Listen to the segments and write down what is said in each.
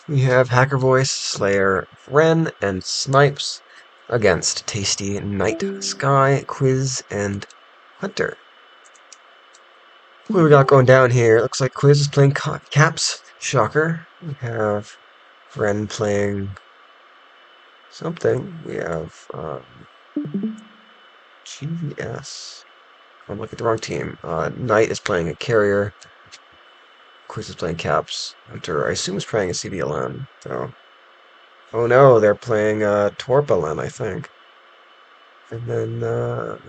We have Hacker Voice, Slayer, Ren, and Snipes against Tasty, Night, Sky, Quiz, and Hunter. What do we got going down here? Looks like Quiz is playing Caps. Shocker. We have Ren playing something. We have GVS. I'm looking at the wrong team. Knight is playing a carrier. Quiz is playing Caps. Hunter, I assume, is playing a CBLN. So. Oh no, they're playing Torpalin, I think. And then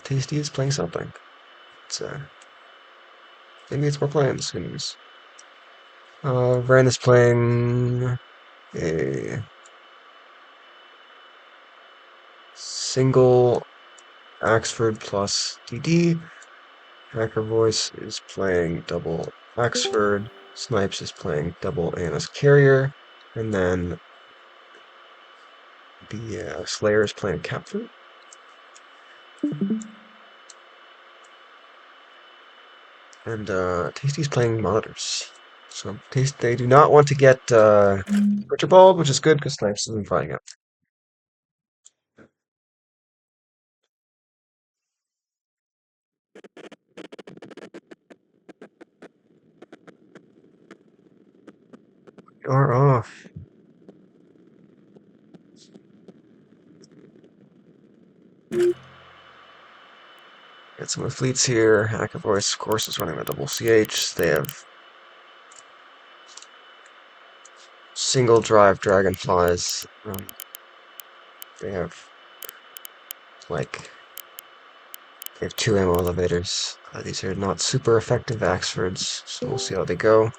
Tasty is playing something. It's, maybe it's more plans. Who knows? Ren is playing a single Axford plus DD. Hacker Voice is playing double Axford. Snipes is playing double Anna's Carrier. And then the Slayer is playing Captain. And Tasty's playing Monitors. So they do not want to get Butcher Balled, which is good because Snipes isn't fighting it. You're off. Get some of the fleets here. Hacker Voice, of course, is running the double CH. They have single drive Dragonflies. They have like they have two ammo elevators. These are not super effective Axfords, so we'll see how they go.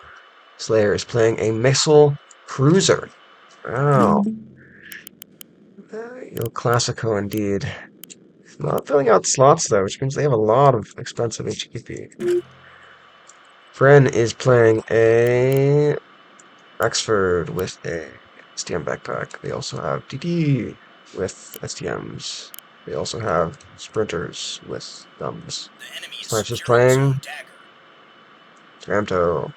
Slayer is playing a missile cruiser. Wow. Classico indeed. Not filling out slots though, which means they have a lot of expensive HQP. Bren is playing a Axford with a STM backpack. They also have DD with STMs. They also have sprinters with thumbs. Snipes is playing Ramto.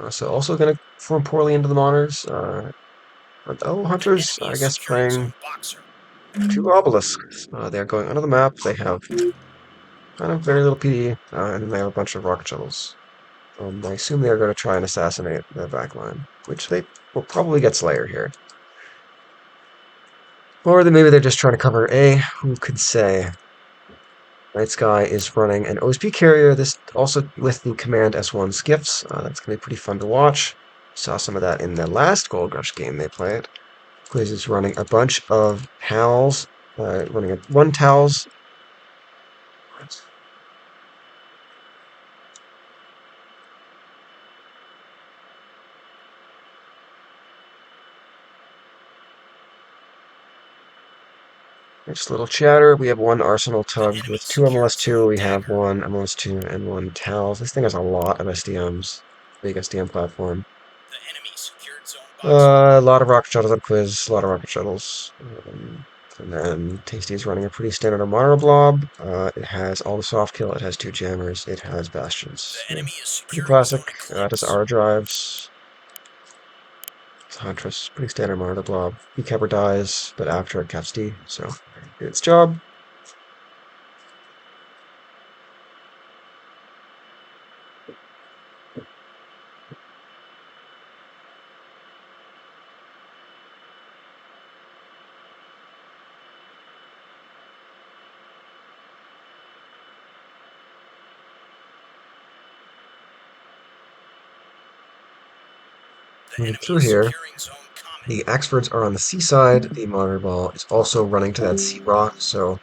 So also going to perform poorly into the monitors. Oh, Hunter's, I guess, playing two obelisks. They're going under the map. They have kind of very little PD, and then they have a bunch of rocket shuttles. I assume they're going to try and assassinate the backline, which they will probably get Slayer here. Or maybe they're just trying to cover A. Who could say? Night Sky is running an OSP carrier. This also with the Command S1 skiffs. That's going to be pretty fun to watch. Saw some of that in the last Gold Rush game they played. Quiz is running a bunch of towels, running one towels. Just a little chatter. We have one Arsenal tug with two MLS2. We have one MLS2 and one towels. This thing has a lot of SDMs. Big SDM platform. A lot of rocket shuttles on Quiz. A lot of rocket shuttles. And then Tasty is running a pretty standard Amara blob. It has all the soft kill. It has two jammers. It has bastions. Pretty classic. It has R drives. It's Huntress. Pretty standard Amara blob. Beekeeper dies, but after it caps D. So did its job. Moving through here, the Axfords are on the C side. The monitor ball is also running to that C rock, so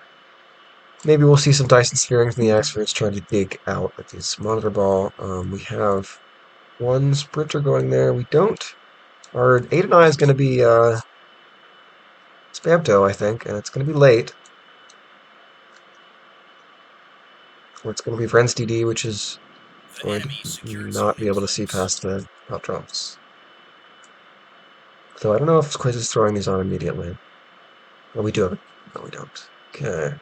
maybe we'll see some Dyson Sphearings from the Axfords trying to dig out at this monitor ball. We have one sprinter going there. We don't. Our 8 and I is going to be Spamto, I think, and it's going to be late. Or it's going to be Vren's DD, which is going to not be able to see past the hot drops. So I don't know if Quiz is throwing these on immediately. Oh, we do have it. No, we don't. Okay.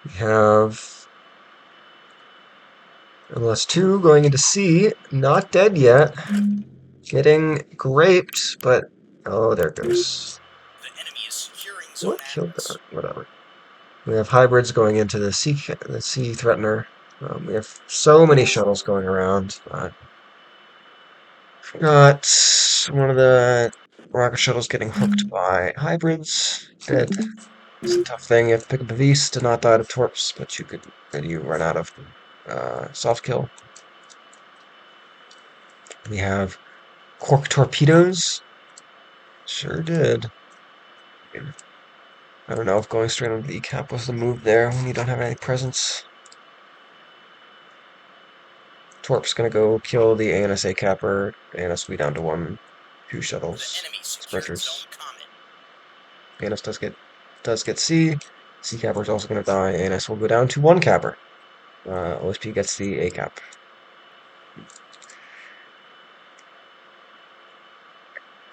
We have MLS2 going into C. Not dead yet. Getting graped, but oh, there it goes. The enemy is securing Zone What killed Atlas. that? Whatever. We have hybrids going into the sea threatener. We have so many shuttles going around. Got one of the rocket shuttles getting hooked by hybrids. Dead. It's a tough thing. You have to pick up a beast to not die to torps, but you run out of soft kill. We have cork torpedoes. Sure did. I don't know if going straight on the E-cap was the move there when you don't have any presence. Torp's gonna go kill the ANSA capper. ANS will be down to two The shuttles. enemy secured Zone Sprinters. Comet. ANS does get C. C capper is also gonna die. ANS will go down to one capper. OSP gets the A cap.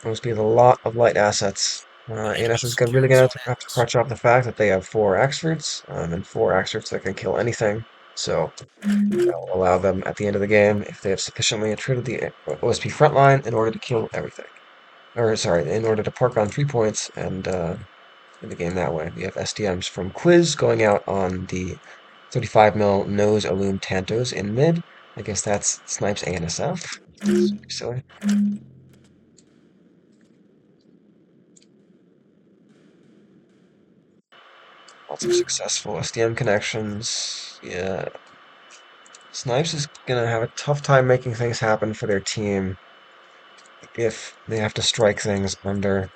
OSP has a lot of light assets. The ANS enemy is really secured gonna Zone have to Atlas. crutch off the fact that they have four Axfords, and four Axfords that can kill anything. So that'll allow them at the end of the game, if they have sufficiently treated the OSP front line, in order to kill everything. Or sorry, in order to park on 3 points and in the game that way. We have SDMs from Quiz going out on the 35 mil nose illume Tantos in mid. I guess that's Snipes ANSF. Silly. Lots of successful SDM connections. Yeah. Snipes is gonna have a tough time making things happen for their team if they have to strike things under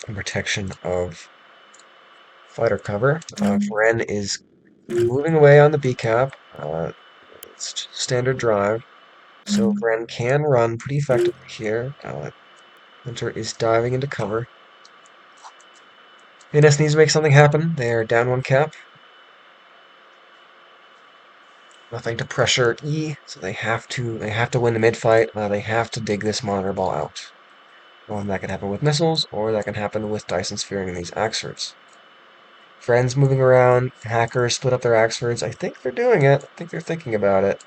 protection of fighter cover. Vren is moving away on the B cap. It's standard drive. So Vren can run pretty effectively here. Hunter is diving into cover. NS needs to make something happen. They are down one cap. Nothing to pressure E, so they have to win the mid fight. They have to dig this monitor ball out. That can happen with missiles, or that can happen with Dyson Sphearing these Axfords. Friends moving around, hackers split up their Axfords. I think they're doing it. I think they're thinking about it.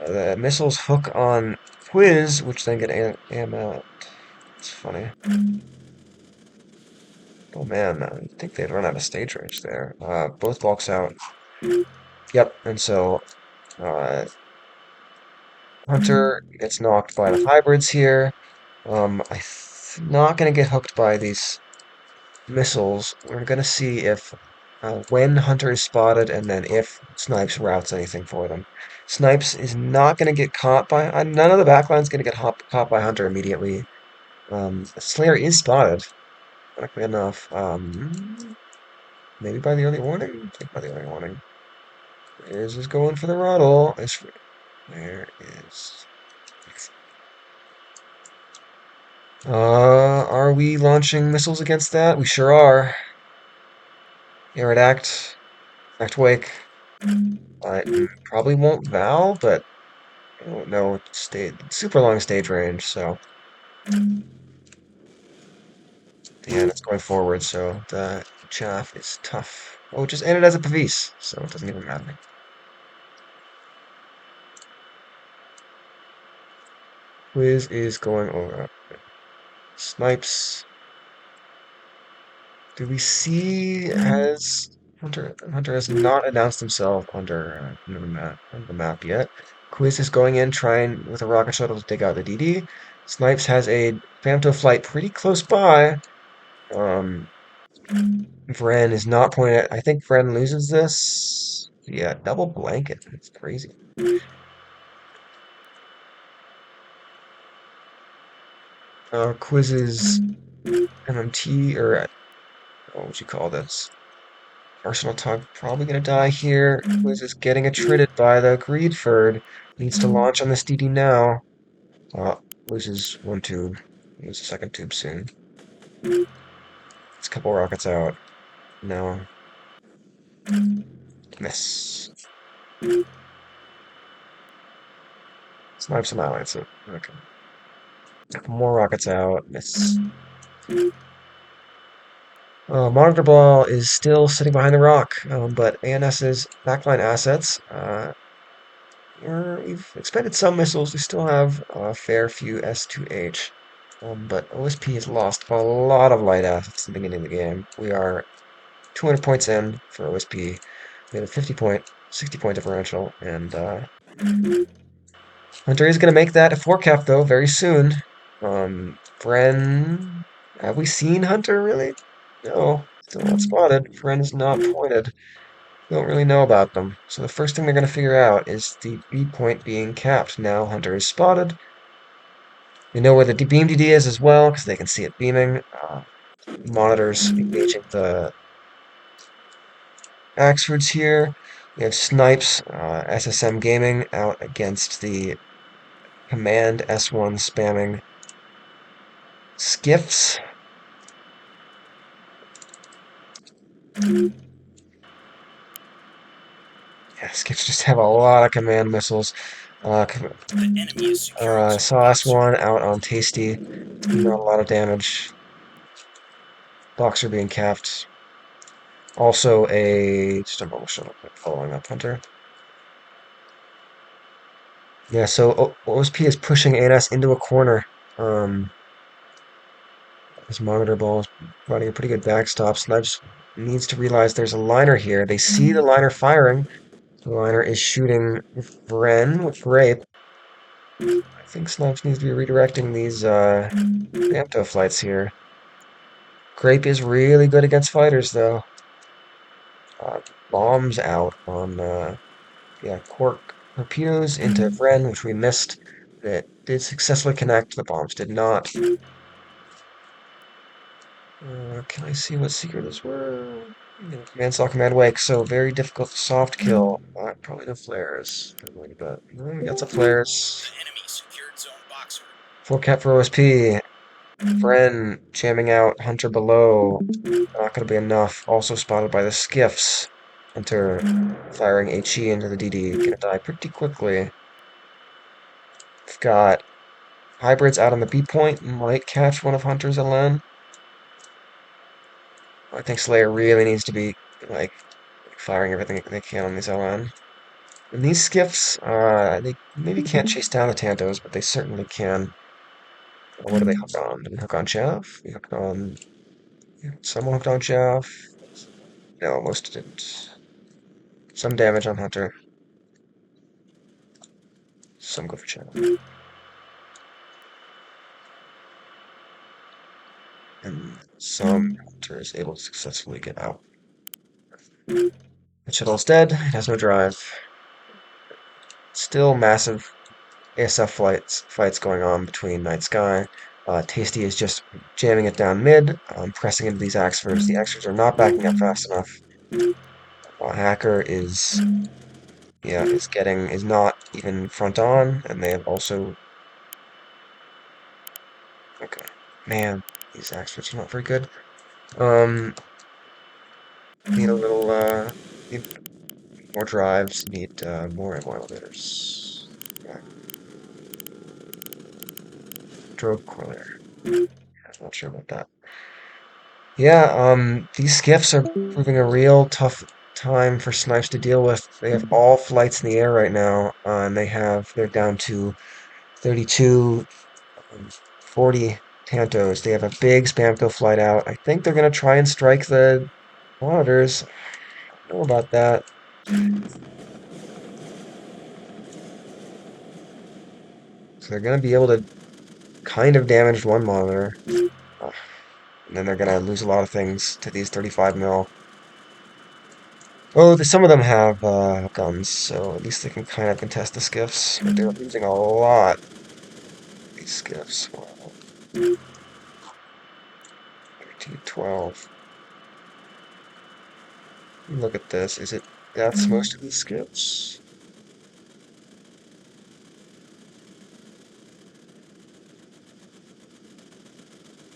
The missiles hook on Quiz, which then get am out. It's funny. Oh man, I think they'd run out of stage range there. Both bulks out. Yep, and so Hunter gets knocked by the hybrids here. Not gonna get hooked by these missiles. We're gonna see if when Hunter is spotted and then if Snipes routes anything for them. Snipes is not gonna get caught by none of the backline's gonna get caught by Hunter immediately. Slayer is spotted, luckily enough. Maybe by the early warning? I think by the early warning. Is just going for the Ruddle. There is. Are we launching missiles against that? We sure are. Air at Act Wake. I probably won't Val, but I don't know. Super long stage range, so yeah, it's going forward, so the chaff is tough. Oh, it just ended as a Pavis, so it doesn't even matter. Quiz is going over. Snipes. Do we see has Hunter has not announced himself under the map yet. Quiz is going in trying with a rocket shuttle to take out the DD. Snipes has a Phantom flight pretty close by. Um, Vren is not pointing at. I think Vren loses this. Yeah, double blanket. It's crazy. Quiz's MMT or what would you call this? Arsenal Tug probably gonna die here. Quiz is getting attrited by the Greedford. Needs to launch on this DD now. Loses one tube. Loses a second tube soon. It's a couple rockets out. No. Miss. Snipe some allies. So, okay. Couple more rockets out. Miss. Monitor Ball is still sitting behind the rock, but ANS's backline assets, we've expended some missiles. We still have a fair few S2H. But OSP has lost a lot of light assets at the beginning of the game. We are 200 points in for OSP. We have a 60 point differential, and Hunter is going to make that a 4 cap though very soon. Bren, have we seen Hunter really? No, still not spotted. Bren's not pointed. We don't really know about them. So the first thing they're going to figure out is the B point being capped. Now Hunter is spotted. They know where the beam DD is as well because they can see it beaming. Monitors engaging the Axfords here. We have Snipes, SSM Gaming out against the Command S1 spamming Skiffs. Yeah, Skiffs just have a lot of command missiles. The enemy is securing zone Saw boxer. S1 out on Tasty. Not a lot of damage. Boxer being capped. Also just a normal shuttle following up Hunter. Yeah, so OSP is pushing ANS into a corner. This monitor ball is running a pretty good backstop. Snipes needs to realize there's a liner here. They see the liner firing. The liner is shooting Vren with Grape. I think Snipes needs to be redirecting these Bamto flights here. Grape is really good against fighters, though. Bombs out on, yeah, Cork torpedoes into Vren, which we missed. That did successfully connect. The bombs did not. Can I see what secrets were? Command saw command wake, so very difficult soft kill. Probably no flares. But we got some flares. The enemy secured zone boxer. 4 cap for OSP. Bren jamming out. Hunter below. Not going to be enough. Also spotted by the skiffs. Hunter firing HE into the DD. Gonna die pretty quickly. We've got hybrids out on the B point. Might catch one of Hunter's LN. I think Slayer really needs to be like firing everything they can on these LN. And these skiffs, they maybe can't chase down the Tantos, but they certainly can. What do they hook on? Did we hook on Chaff? We hooked on. Someone hooked on Chaff. No, most didn't. Some damage on Hunter. Some go for Chaff. And some Hunter is able to successfully get out. The shuttle's dead. It has no drive. Still massive ASF fights going on between Night Sky. Tasty is just jamming it down mid, pressing into these Axfords. The Axfords are not backing up fast enough. Hacker is not even front on, and they have also okay. Man, these Axfords are not very good. Need a little need more drives, need more ammo elevators. Yeah. Drogue correlator. I'm not sure about that. Yeah, these skiffs are proving a real tough time for Snipes to deal with. They have all flights in the air right now, and they're down to 32, 40 Tantos. They have a big Spamco flight out. I think they're gonna try and strike the monitors. I don't know about that. So they're gonna be able to kind of damage one monitor, uh, and then they're gonna lose a lot of things to these 35 mil. Oh, some of them have guns, so at least they can kind of contest the skiffs. But they're losing a lot of these skiffs. Wow. 13, 12. Look at this. That's most of these skiffs?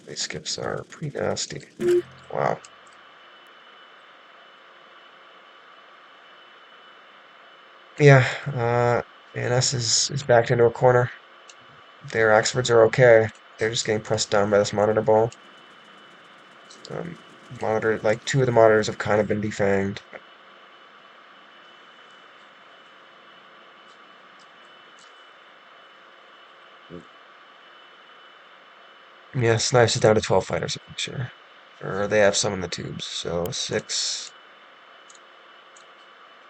These skiffs are pretty nasty. Wow. Yeah, ANS is backed into a corner. Their Axfords are okay. They're just getting pressed down by this monitor ball. Um, like two of the monitors have kind of been defanged. Yeah, Snipes is down to 12 fighters, I'm sure. Or they have some in the tubes, so 6.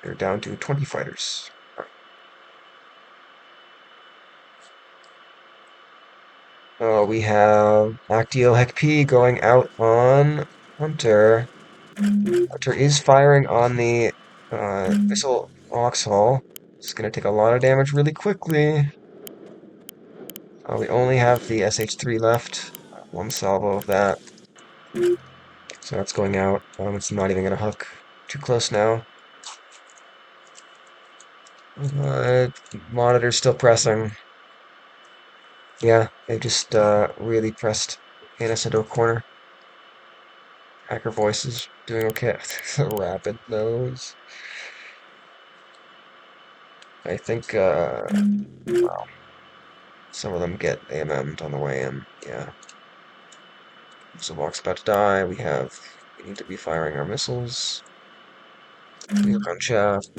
They're down to 20 fighters. We have Actio Hec P going out on Hunter. Hunter is firing on the missile Vauxhall. It's going to take a lot of damage really quickly. We only have the SH3 left. One salvo of that. So that's going out. It's not even going to hook. Too close now. Uh, Monitor's still pressing. Yeah, they just really pressed Annis into a corner. Hacker Voice is doing okay. Rapid nose. I think some of them get AMM'd on the way in. Yeah. Zavok's about to die. We need to be firing our missiles. We have on shaft.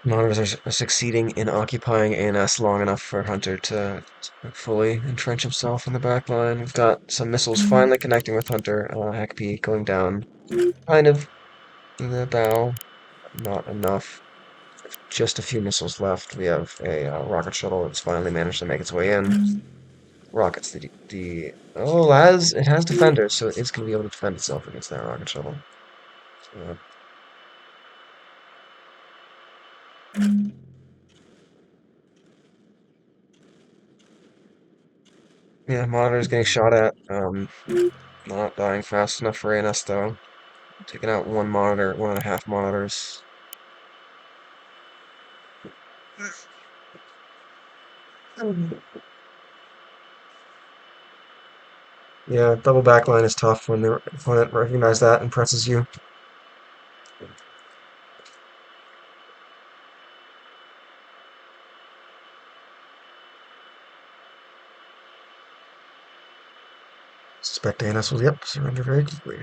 Monitors are succeeding in occupying ANS long enough for Hunter to fully entrench himself in the back line. We've got some missiles finally connecting with Hunter. Hackpy going down kind of in the bow. Not enough. Just a few missiles left. We have a rocket shuttle that's finally managed to make its way in. Rockets it has defenders, so it is going to be able to defend itself against that rocket shuttle. Uh, yeah, monitor's getting shot at. Not dying fast enough for ANS though. Taking out one monitor, one and a half monitors. Yeah, double backline is tough when the opponent recognizes that and presses you. Suspect ANS will, yep, surrender very quickly.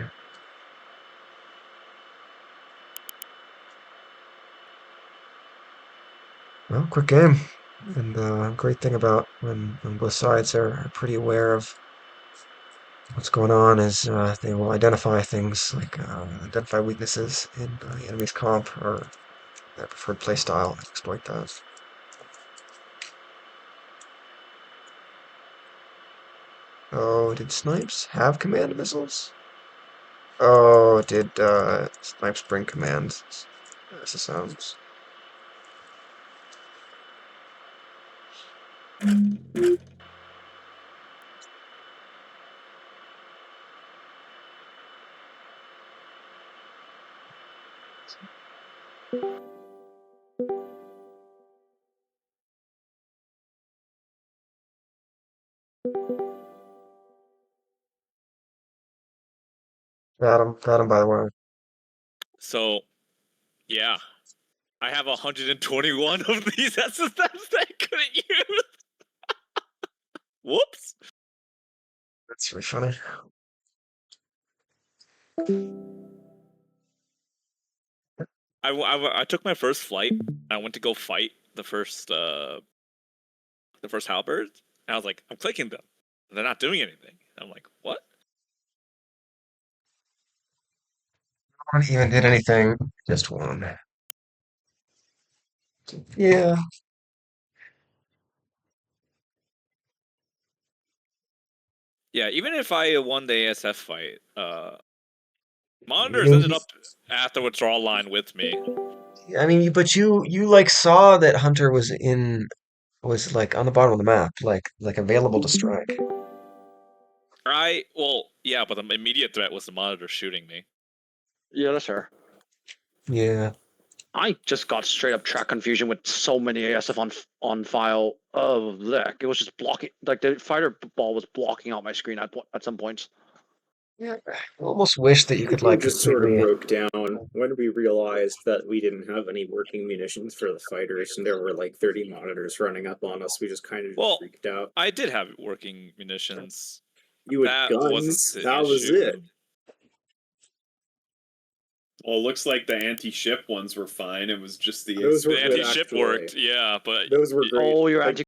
Well, quick game. And great thing about when both sides are pretty aware of what's going on is they will identify things like identify weaknesses in the enemy's comp or their preferred playstyle and exploit that. Oh, did Snipes have command missiles? Oh, did Snipes bring command SSMs? Got him by the way. So, yeah, I have 121 of these SSMs that I couldn't use. Whoops. That's really funny. I took my first flight. I went to go fight the first halberds, and I was like, I'm clicking them. They're not doing anything. I'm like, what? No one even did anything. Just one. Yeah. Yeah, even if I won the ASF fight, monitors You, ended up at the withdrawal line with me. I mean, but you like saw that Hunter was like on the bottom of the map, like available to strike. Well, yeah, but the immediate threat was the monitor shooting me. Yeah, that's fair. Yeah. I just got straight up track confusion with so many ASF on file. Oh, it was just blocking. Like the fighter ball was blocking out my screen at some points. Yeah. I almost wish that you could We like just sort of completely. broke down when we realized that we didn't have any working munitions for the fighters, and there were like 30 monitors running up on us. We just kind of Well, freaked out. I did have working munitions. You had That wasn't guns. the That was issue. it. Well, it looks like the anti-ship ones were fine. It was just the Those were The good, anti-ship actually. worked, yeah, but Those were great. Oh, your Like, anti